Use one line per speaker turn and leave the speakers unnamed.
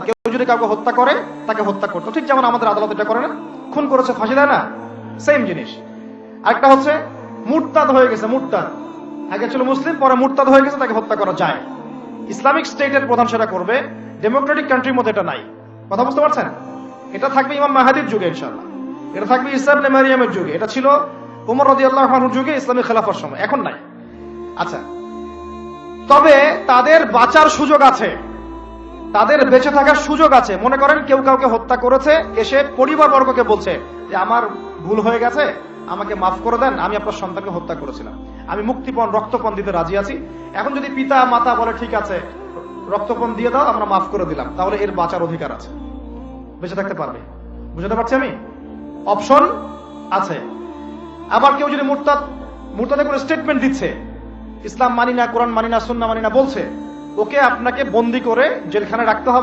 কেউ যদি কাউকে হত্যা করে তাকে হত্যা করতো, ঠিক যেমন আমাদের আদালত এটা করে না, খুন করেছে ফাঁসি দেয় না, সেম জিনিস। আরেকটা হচ্ছে মুরতাদ হয়ে গেছে, মুরতাদ আগে ছিল মুসলিম পরে মুরতাদ হয়ে গেছে, তাকে হত্যা করা যায়। ইসলামিক স্টেটের প্রধান সেটা করবে, ডেমোক্রেটিক কান্ট্রির মধ্যে এটা নাই। কথা বুঝতে পারছেন? এটা থাকবে ইমাম মাহাদির যুগে ইনশাআল্লাহ, এটা থাকবে ঈসা ইবনে মারইয়ামের যুগে, এটা ছিল ওমর রাদিয়াল্লাহু আনহুর যুগে ইসলামী খেলাফার সময়, এখন নাই। আচ্ছা, তবে তাদের বাঁচার সুযোগ আছে, তাদের বেঁচে থাকার সুযোগ আছে। মনে করেন কেউ কাউকে হত্যা করেছে, এসে পরিবারবর্গকে বলছে যে আমার ভুল হয়ে গেছে, আমাকে মাফ করে দেন, আমি আপনার সন্তানকে হত্যা করেছিলাম, আমি মুক্তিপণ রক্তপণ দিতে রাজি আছি। এখন যদি পিতা মাতা বলে ঠিক আছে রক্তপণ দিয়ে দাও, আমরা মাফ করে দিলাম, তাহলে এর বাঁচার অধিকার আছে, বেঁচে থাকতে পারবে। বুঝতে পারছি আমি? অপশন আছে। আবার কেউ যদি মুরতাদে কোনো স্টেটমেন্ট দিচ্ছে, ইসলাম মানি না, কোরআন মানি না, সুন্নাহ মানি না বলছে, ওকে আপনাকে বন্দি করে জেলখানে রাখতে হবে।